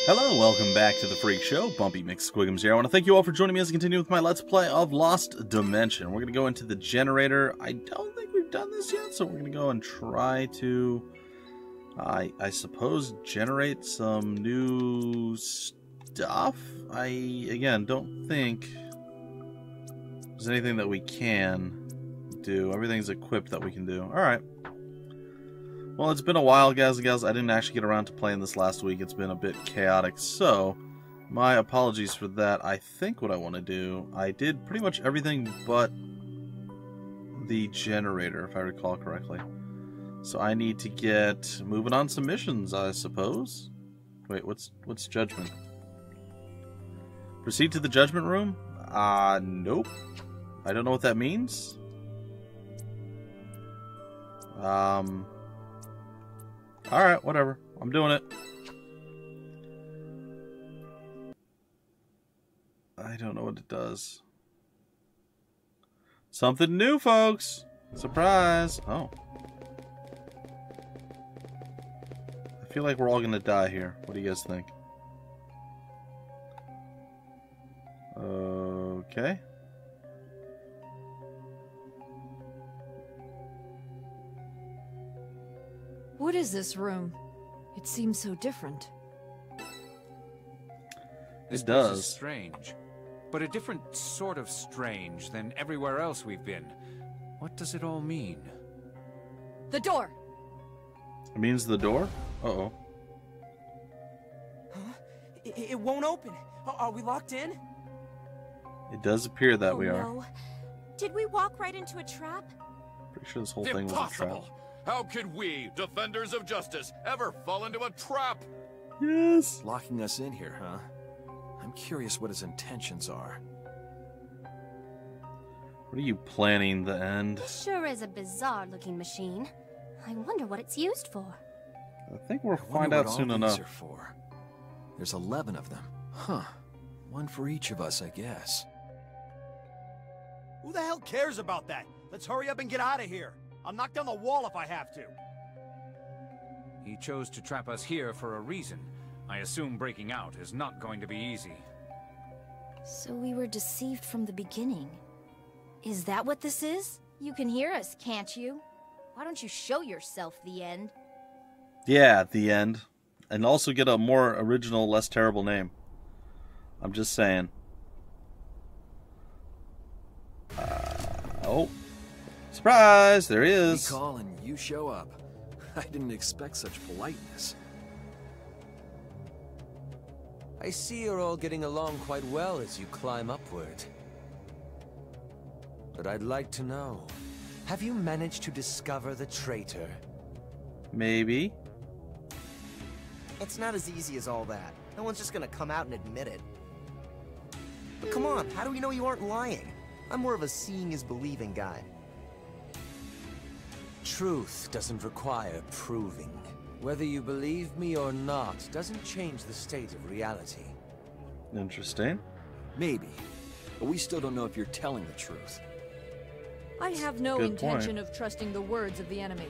Hello, welcome back to the Freak Show. Bumpy McSquigums here. I want to thank you all for joining me as I continue with my Let's Play of Lost Dimension. We're going to go into the generator. I don't think we've done this yet, so we're going to go and try to, I suppose, generate some new stuff. I, again, don't think there's anything that we can do. Everything's equipped that we can do. Alright. Well, it's been a while, guys and gals. I didn't actually get around to playing this last week. It's been a bit chaotic, so my apologies for that. I think what I want to do, I did pretty much everything but the generator, if I recall correctly. So I need to get moving on some missions, I suppose. Wait, what's Judgement? Proceed to the Judgment Room? Nope. I don't know what that means. Alright, whatever. I'm doing it. I don't know what it does. Something new, folks! Surprise! Oh. I feel like we're all gonna die here. What do you guys think? Okay. What is this room? It seems so different. This does. Is strange, but a different sort of strange than everywhere else we've been. What does it all mean? The door! It means the door? Uh-oh. Huh? It won't open. Are we locked in? It does appear that we are. No. Did we walk right into a trap? Pretty sure this whole thing was a trap. Impossible! How could we, defenders of justice, ever fall into a trap? Yes! Locking us in here, huh? I'm curious what his intentions are. What are you planning the end? Sure is a bizarre-looking machine. I wonder what it's used for. I think we'll I find wonder out what soon all enough. these are for. There's 11 of them. Huh. One for each of us, I guess. Who the hell cares about that? Let's hurry up and get out of here. I'll knock down the wall if I have to. He chose to trap us here for a reason. I assume breaking out is not going to be easy. So we were deceived from the beginning. Is that what this is? You can hear us, can't you? Why don't you show yourself, the end? Yeah, the end. And also get a more original, less terrible name. I'm just saying. Oh. Surprise! There he is. We call and you show up. I didn't expect such politeness. I see you're all getting along quite well as you climb upward. But I'd like to know, have you managed to discover the traitor? Maybe. It's not as easy as all that. No one's just gonna come out and admit it. But come on, how do we know you aren't lying? I'm more of a seeing is believing guy. Truth doesn't require proving. Whether you believe me or not doesn't change the state of reality. Interesting. Maybe. But we still don't know if you're telling the truth. I have no Good intention point. of trusting the words of the enemy.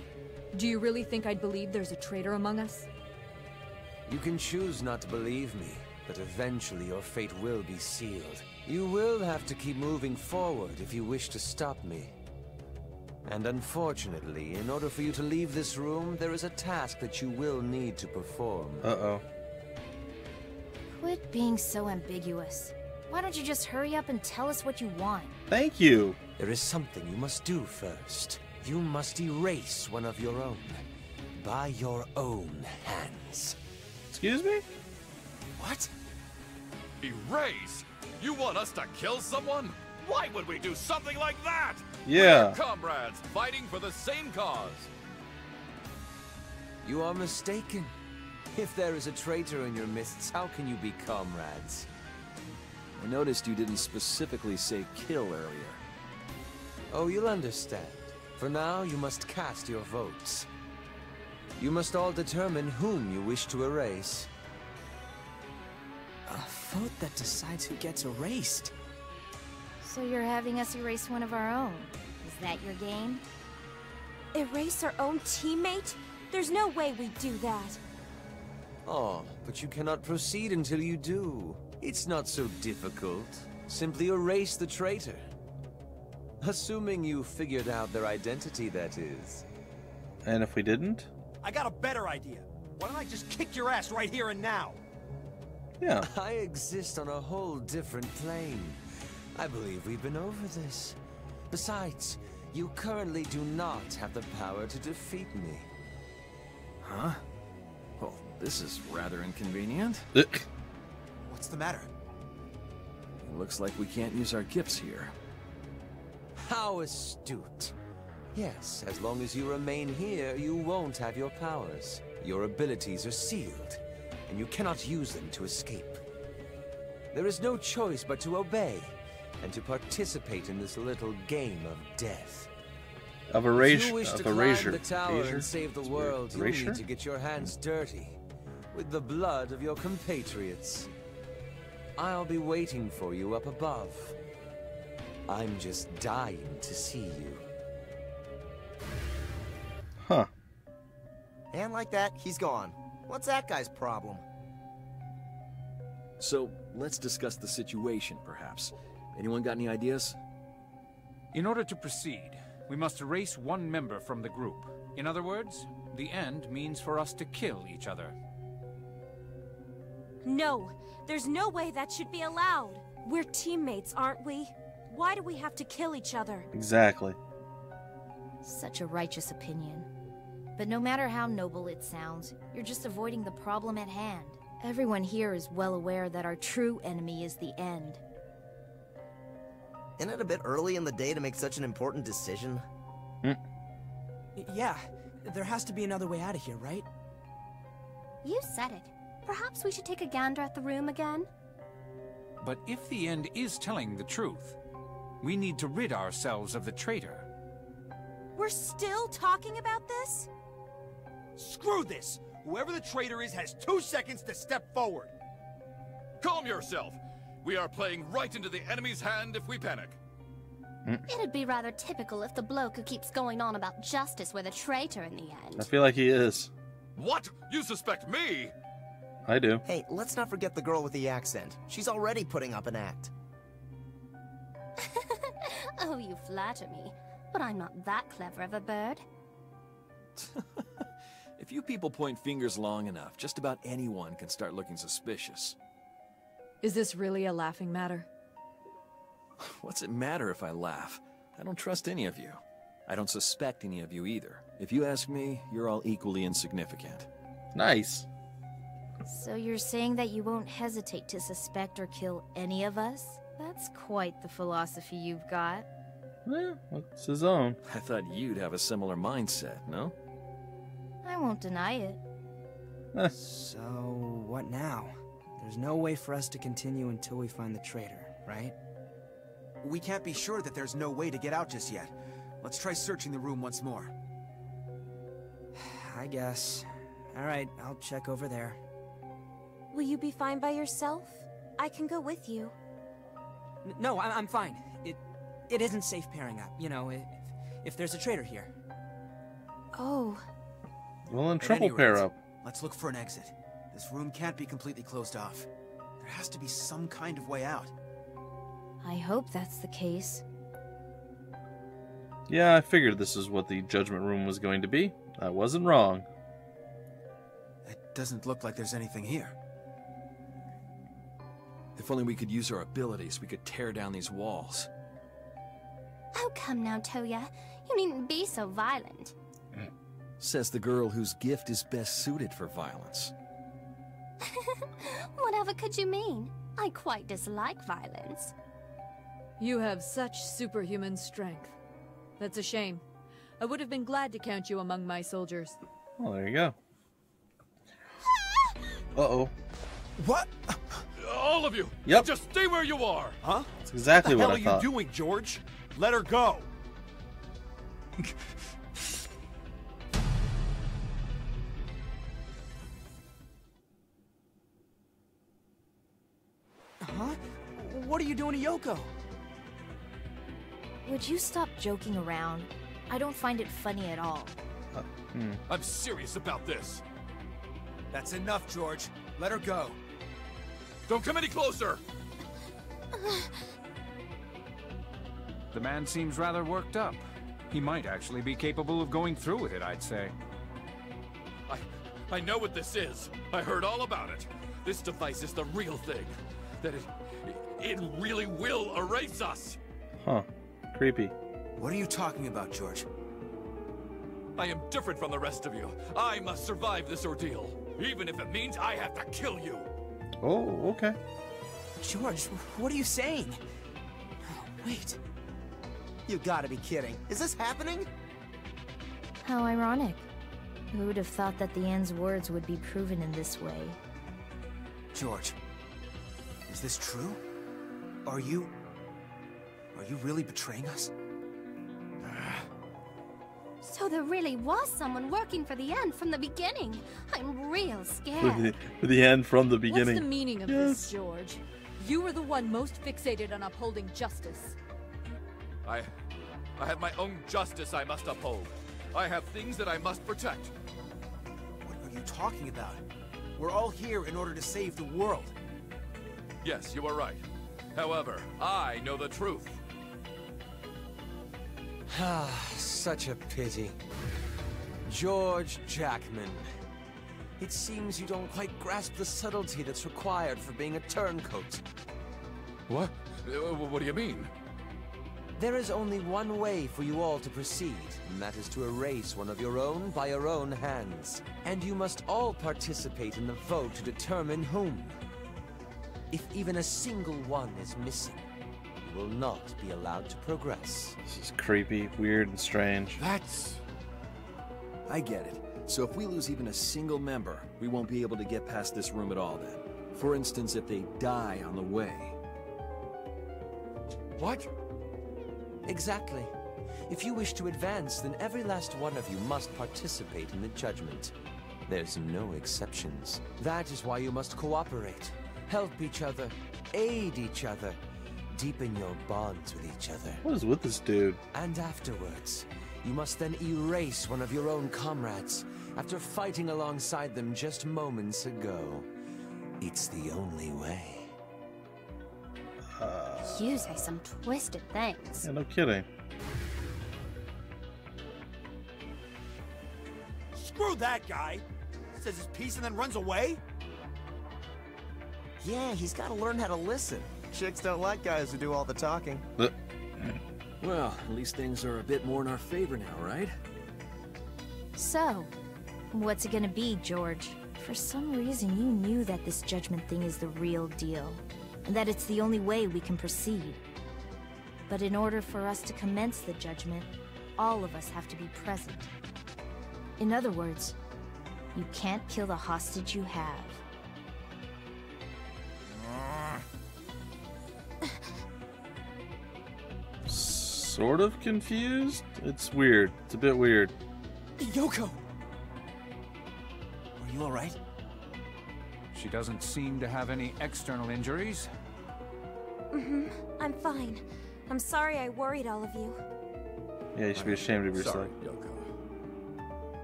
Do you really think I'd believe there's a traitor among us? You can choose not to believe me, but eventually your fate will be sealed. You will have to keep moving forward if you wish to stop me. And unfortunately, in order for you to leave this room, there is a task that you will need to perform. Uh-oh. Quit being so ambiguous. Why don't you just hurry up and tell us what you want? Thank you. There is something you must do first. You must erase one of your own. By your own hands. Excuse me? What? Erase? You want us to kill someone? Why would we do something like that? Yeah. We're comrades fighting for the same cause. You are mistaken. If there is a traitor in your midst, how can you be comrades? I noticed you didn't specifically say kill earlier. Oh, you'll understand. For now, you must cast your votes. You must all determine whom you wish to erase. A vote that decides who gets erased. So you're having us erase one of our own. Is that your game? Erase our own teammate? There's no way we'd do that. Oh, but you cannot proceed until you do. It's not so difficult. Simply erase the traitor. Assuming you figured out their identity, that is. And if we didn't? I got a better idea. Why don't I just kick your ass right here and now? Yeah. I exist on a whole different plane. I believe we've been over this. Besides, you currently do not have the power to defeat me. Huh? Well, this is rather inconvenient. What's the matter? It looks like we can't use our gifts here. How astute. Yes, as long as you remain here, you won't have your powers. Your abilities are sealed, and you cannot use them to escape. There is no choice but to obey, and to participate in this little game of death. Of If erasure. you wish to Of climb erasure. the tower and save the world, you Erasure? need to get your hands dirty with the blood of your compatriots. I'll be waiting for you up above. I'm just dying to see you. Huh. And like that, he's gone. What's that guy's problem? So, let's discuss the situation, perhaps. Anyone got any ideas? In order to proceed, we must erase one member from the group. In other words, the end means for us to kill each other. No, there's no way that should be allowed. We're teammates, aren't we? Why do we have to kill each other? Exactly. Such a righteous opinion. But no matter how noble it sounds, you're just avoiding the problem at hand. Everyone here is well aware that our true enemy is the end. Isn't it a bit early in the day to make such an important decision? Yeah, there has to be another way out of here, right? You said it. Perhaps we should take a gander at the room again? But if the end is telling the truth, we need to rid ourselves of the traitor. We're still talking about this? Screw this! Whoever the traitor is has 2 seconds to step forward. Calm yourself. We are playing right into the enemy's hand if we panic. It'd be rather typical if the bloke who keeps going on about justice were the traitor in the end. I feel like he is. What? You suspect me? I do. Hey, let's not forget the girl with the accent. She's already putting up an act. Oh, you flatter me. But I'm not that clever of a bird. If you people point fingers long enough, just about anyone can start looking suspicious. Is this really a laughing matter? What's it matter if I laugh? I don't trust any of you. I don't suspect any of you either. If you ask me, you're all equally insignificant. Nice. So you're saying that you won't hesitate to suspect or kill any of us? That's quite the philosophy you've got. Well, it's his own. I thought you'd have a similar mindset, no? I won't deny it. So, what now? There's no way for us to continue until we find the traitor, right? We can't be sure that there's no way to get out just yet. Let's try searching the room once more. I guess. Alright, I'll check over there. Will you be fine by yourself? I can go with you. No, I'm fine. It isn't safe pairing up, you know, if there's a traitor here. Oh. Well, then At triple any pair rate, up. Let's look for an exit. This room can't be completely closed off. There has to be some kind of way out. I hope that's the case. Yeah, I figured this is what the Judgment Room was going to be. I wasn't wrong. It doesn't look like there's anything here. If only we could use our abilities, we could tear down these walls. Oh, come now, Toya. You needn't be so violent. Says the girl whose gift is best suited for violence. Whatever could you mean? I quite dislike violence. You have such superhuman strength. That's a shame. I would have been glad to count you among my soldiers. Well, there you go. Uh-oh. What? All of you! Yep. Just stay where you are! Huh? That's exactly what I What the hell are thought. you doing, George? Let her go. Huh? What are you doing to Yoko? Would you stop joking around? I don't find it funny at all. I'm serious about this. That's enough, George. Let her go. Don't come any closer! The man seems rather worked up. He might actually be capable of going through with it, I'd say. I know what this is. I heard all about it. This device is the real thing. That it really will erase us. Huh. Creepy. What are you talking about, George? I am different from the rest of you. I must survive this ordeal, even if it means I have to kill you. Oh, okay. George, what are you saying? Oh, wait. You gotta be kidding. Is this happening? How ironic. Who would have thought that the End's words would be proven in this way? George, is this true? Are you really betraying us? So there really was someone working for the End from the beginning. I'm real scared. For the End from the beginning. What's the meaning of this, George? You were the one most fixated on upholding justice. I have my own justice I must uphold. I have things that I must protect. What are you talking about? We're all here in order to save the world. Yes, you are right. However, I know the truth. Ah, such a pity. George Jackman. It seems you don't quite grasp the subtlety that's required for being a turncoat. What? What do you mean? There is only one way for you all to proceed, and that is to erase one of your own by your own hands. And you must all participate in the vote to determine whom. If even a single one is missing, you will not be allowed to progress. This is creepy, weird, and strange. I get it. So if we lose even a single member, we won't be able to get past this room at all then. For instance, if they die on the way. What? Exactly. If you wish to advance, then every last one of you must participate in the Judgment. There's no exceptions. That is why you must cooperate, help each other, aid each other, deepen your bonds with each other. What is with this dude? And afterwards, you must then erase one of your own comrades after fighting alongside them just moments ago. It's the only way. You say some twisted things. Yeah, no kidding. Screw that guy! Says his piece and then runs away? Yeah, he's gotta learn how to listen. Chicks don't like guys who do all the talking. Well, at least things are a bit more in our favor now, right? So, what's it gonna be, George? For some reason, you knew that this Judgment thing is the real deal, and that it's the only way we can proceed. But in order for us to commence the Judgment, all of us have to be present. In other words, you can't kill the hostage you have. Sort of confused? It's weird. It's a bit weird. Yoko! Are you alright? She doesn't seem to have any external injuries. I'm fine. I'm sorry I worried all of you. Yeah, you should be ashamed of yourself. Sorry, Yoko.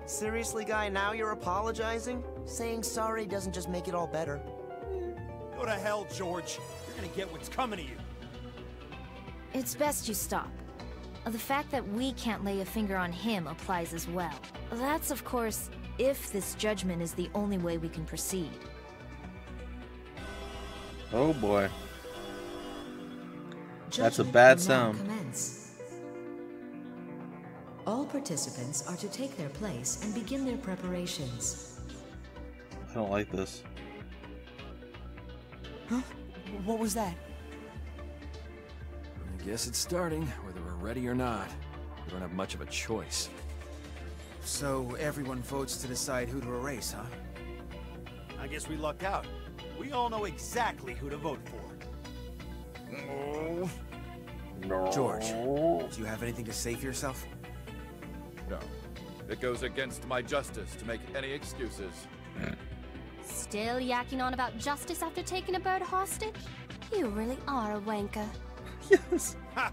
Seriously, guy, now you're apologizing? Saying sorry doesn't just make it all better. Go to hell, George. You're gonna get what's coming to you. It's best you stop. The fact that we can't lay a finger on him applies as well. That's, of course, if this Judgment is the only way we can proceed. Oh boy. That's a Judgment bad will now sound. commence. All participants are to take their place and begin their preparations. I don't like this. Huh? What was that? I guess it's starting, whether we're ready or not. We don't have much of a choice. So everyone votes to decide who to erase, huh? I guess we lucked out. We all know exactly who to vote for. No. George, do you have anything to say for yourself? No. It goes against my justice to make any excuses. Still yakking on about justice after taking a bird hostage? You really are a wanker. Yes. Ha!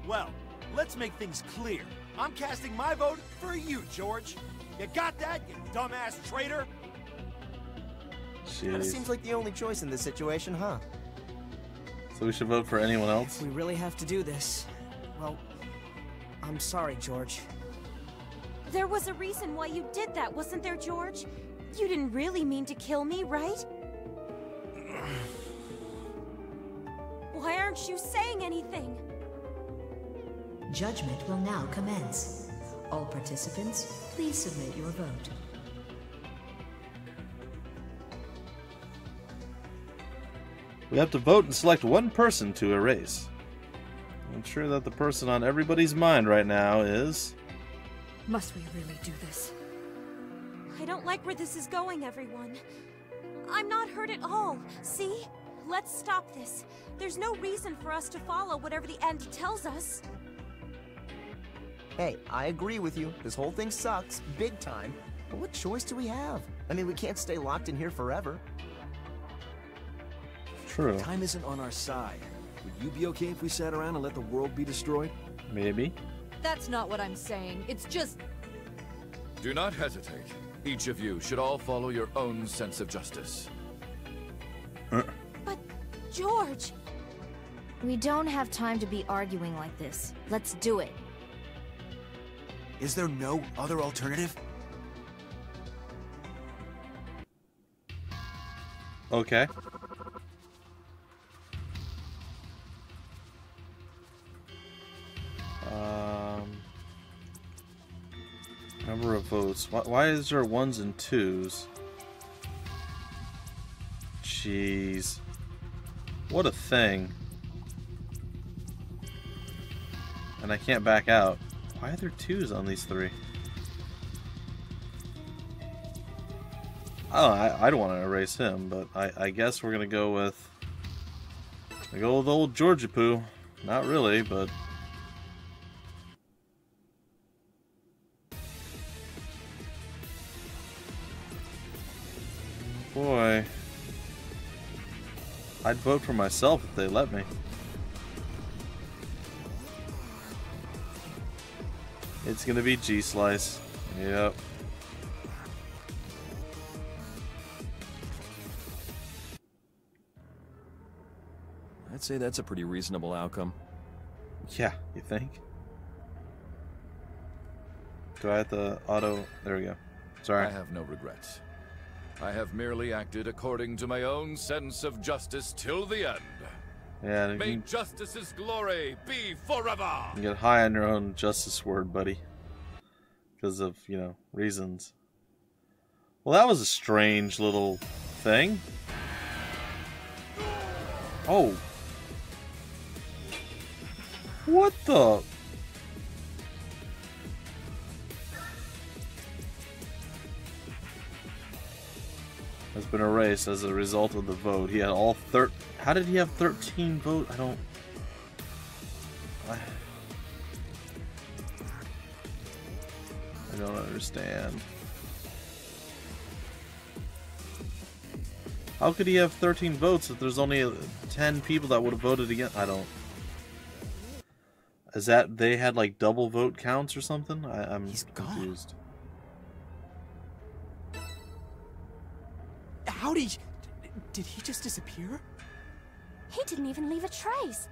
Well, let's make things clear. I'm casting my vote for you, George. You got that, you dumbass traitor? Kind of seems like the only choice in this situation, huh? So we should vote for anyone else? If we really have to do this, well, I'm sorry, George. There was a reason why you did that, wasn't there, George? You didn't really mean to kill me, right? Why aren't you saying anything? Judgment will now commence. All participants, please submit your vote. We have to vote and select one person to erase. I'm sure that the person on everybody's mind right now is... Must we really do this? I don't like where this is going, everyone. I'm not hurt at all, see? Let's stop this. There's no reason for us to follow whatever the end tells us. Hey, I agree with you. This whole thing sucks, big time. But what choice do we have? I mean, we can't stay locked in here forever. True. Time isn't on our side. Would you be okay if we sat around and let the world be destroyed? Maybe. That's not what I'm saying. It's just... Do not hesitate. Each of you should all follow your own sense of justice. But, George... We don't have time to be arguing like this. Let's do it. Is there no other alternative? Okay. Number of votes. Why is there 1s and 2s? Jeez. What a thing. And I can't back out. Why are there 2s on these 3? Oh, I don't want to erase him, but I guess we're gonna go with old Georgia Poo. Not really, but boy, I'd vote for myself if they let me. It's gonna be G-Slice. Yep. I'd say that's a pretty reasonable outcome. Yeah, you think? Do I have to auto? There we go. Sorry. I have no regrets. I have merely acted according to my own sense of justice till the end. Yeah, May justice's glory be forever! You get high on your own justice word, buddy. Because of, you know, reasons. Well, that was a strange little thing. Oh. What the? Has been erased as a result of the vote. He had all How did he have 13 votes? I don't understand. How could he have 13 votes if there's only 10 people that would have voted again? I don't. Is that they had like double vote counts or something? I'm confused. Howdy! Did he just disappear? He didn't even leave a trace.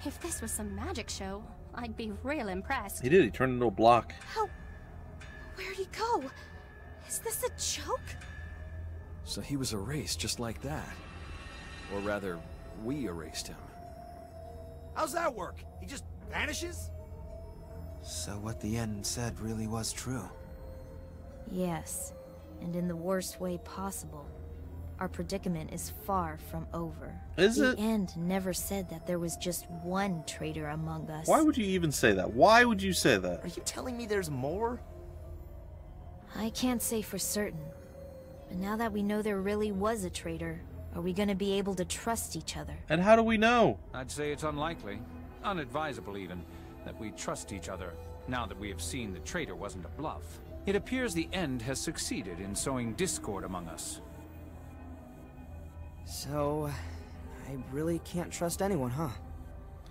If this was some magic show, I'd be real impressed. He did. He turned into a block. How? Where'd he go? Is this a joke? So he was erased just like that. Or rather, we erased him. How's that work? He just vanishes? So what the end said really was true. Yes, and in the worst way possible. Our predicament is far from over. Is it? The end never said that there was just one traitor among us. Why would you even say that? Why would you say that? Are you telling me there's more? I can't say for certain. But now that we know there really was a traitor, are we gonna be able to trust each other? And how do we know? I'd say it's unlikely, unadvisable even, that we trust each other, now that we have seen the traitor wasn't a bluff. It appears the end has succeeded in sowing discord among us. So, I really can't trust anyone, huh?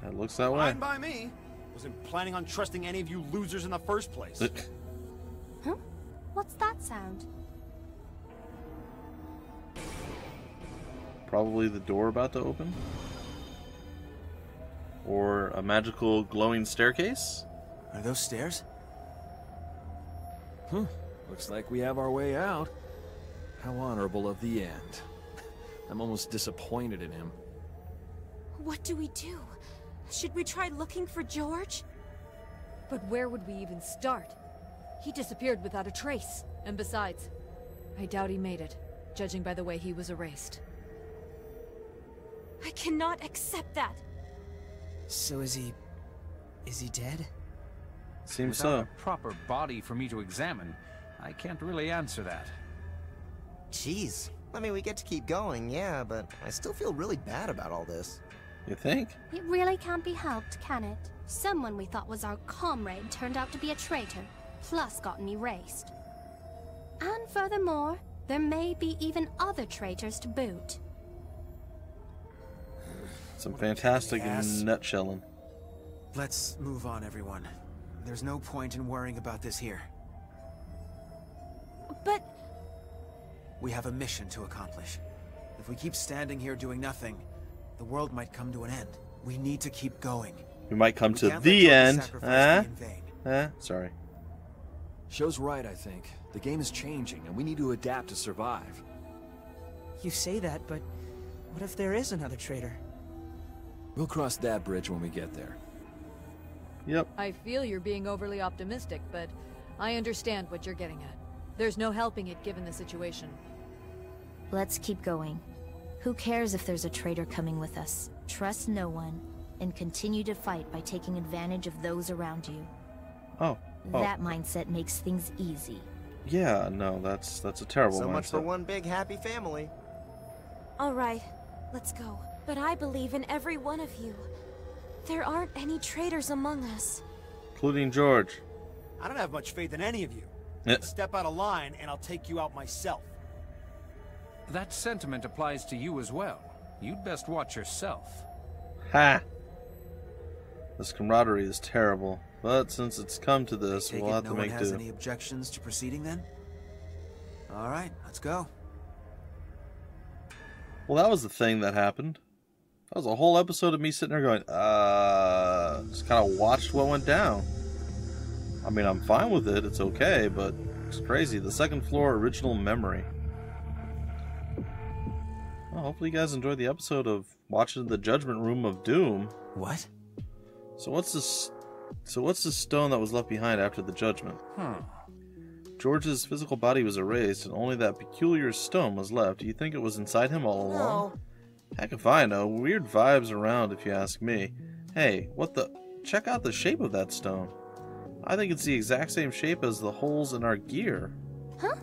It looks that way. Fine by me. Wasn't planning on trusting any of you losers in the first place. Huh? What's that sound? Probably the door about to open. Or a magical glowing staircase. Are those stairs? Looks like we have our way out. How honorable of the end. I'm almost disappointed in him. What do we do? Should we try looking for George? But where would we even start? He disappeared without a trace. And besides, I doubt he made it, judging by the way he was erased. I cannot accept that. So is he dead? Seems Without so. a proper body for me to examine, I can't really answer that. Jeez. I mean, we get to keep going, yeah, but I still feel really bad about all this. You think? It really can't be helped, can it? Someone we thought was our comrade turned out to be a traitor, plus gotten erased. And furthermore, there may be even other traitors to boot. Some fantastic nutshelling. Let's move on, everyone. There's no point in worrying about this here. But... we have a mission to accomplish. If we keep standing here doing nothing, the world might come to an end. We need to keep going. We might come to the end. Sorry. Show's right, I think. The game is changing, and we need to adapt to survive. You say that, but what if there is another traitor? We'll cross that bridge when we get there. Yep. I feel you're being overly optimistic, but I understand what you're getting at. There's no helping it given the situation. Let's keep going. Who cares if there's a traitor coming with us? Trust no one, and continue to fight by taking advantage of those around you. Oh. That mindset makes things easy. Yeah, no, that's a terrible mindset. So much for one big happy family. All right, let's go. But I believe in every one of you. There aren't any traitors among us. Including George. I don't have much faith in any of you. Step out of line and I'll take you out myself. That sentiment applies to you as well. You'd best watch yourself. Ha! This camaraderie is terrible. But since it's come to this, we'll have to make do. No one has any objections to proceeding then? All right, let's go. Well, that was the thing that happened. That was a whole episode of me sitting there going, just kind of watched what went down. I mean, I'm fine with it. It's okay, but it's crazy. The second floor original memory. Well, hopefully you guys enjoyed the episode of watching the Judgment Room of Doom. What? So what's this stone that was left behind after the judgment? George's physical body was erased, and only that peculiar stone was left. Do you think it was inside him all along? No. Heck if I know. Weird vibes around, if you ask me. Hey, what the... Check out the shape of that stone. I think it's the exact same shape as the holes in our gear. Huh?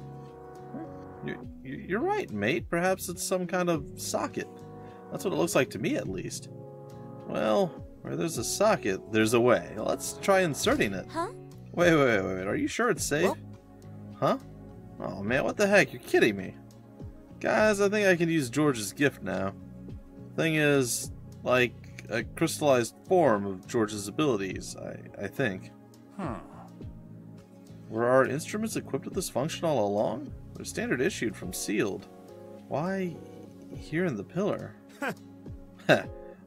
You're right, mate. Perhaps it's some kind of socket. That's what it looks like to me, at least. Well, where there's a socket, there's a way. Let's try inserting it. Huh? Wait. Are you sure it's safe? Well, huh? Oh, man, what the heck? You're kidding me. Guys, I think I can use George's gift now. Thing is, like a crystallized form of George's abilities, I think. Were our instruments equipped with this function all along? They're standard issued from sealed. Why here in the pillar?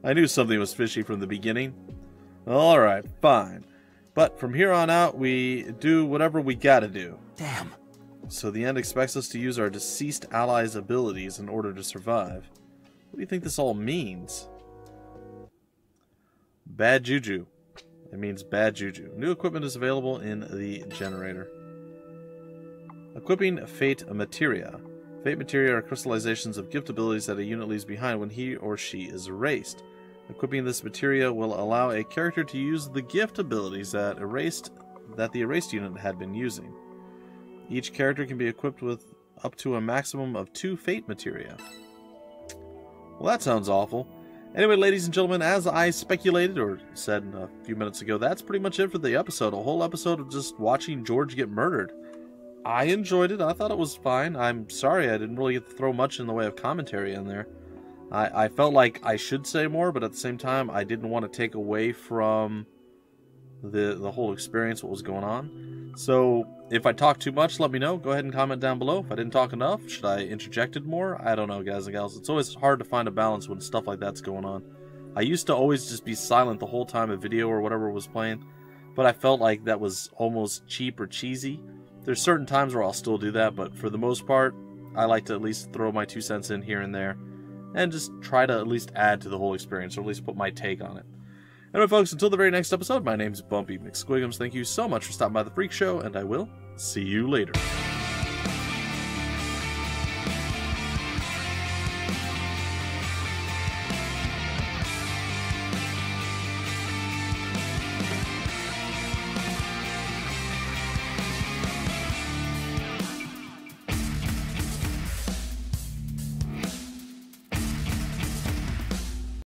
I knew something was fishy from the beginning. Alright, fine. But from here on out, we do whatever we gotta do. Damn. So the end expects us to use our deceased allies' abilities in order to survive. What do you think this all means? Bad juju. It means bad juju. New equipment is available in the generator. Equipping Fate Materia. Fate Materia are crystallizations of gift abilities that a unit leaves behind when he or she is erased. Equipping this materia will allow a character to use the gift abilities that the erased unit had been using. Each character can be equipped with up to a maximum of 2 Fate Materia. Well, that sounds awful. Anyway, ladies and gentlemen, as I speculated or said a few minutes ago, that's pretty much it for the episode. A whole episode of just watching George get murdered. I enjoyed it. I thought it was fine. I'm sorry I didn't really get to throw much in the way of commentary in there. I felt like I should say more, but at the same time, I didn't want to take away from the whole experience, what was going on. So, if I talk too much, let me know. Go ahead and comment down below. If I didn't talk enough, should I interjected more? I don't know, guys and gals. It's always hard to find a balance when stuff like that's going on. I used to always just be silent the whole time a video or whatever was playing, but I felt like that was almost cheap or cheesy. There's certain times where I'll still do that, but for the most part, I like to at least throw my 2 cents in here and there, and just try to at least add to the whole experience, or at least put my take on it. Anyway, folks, until the very next episode, my name's Bumpy McSquigums. Thank you so much for stopping by the Freak Show, and I will see you later.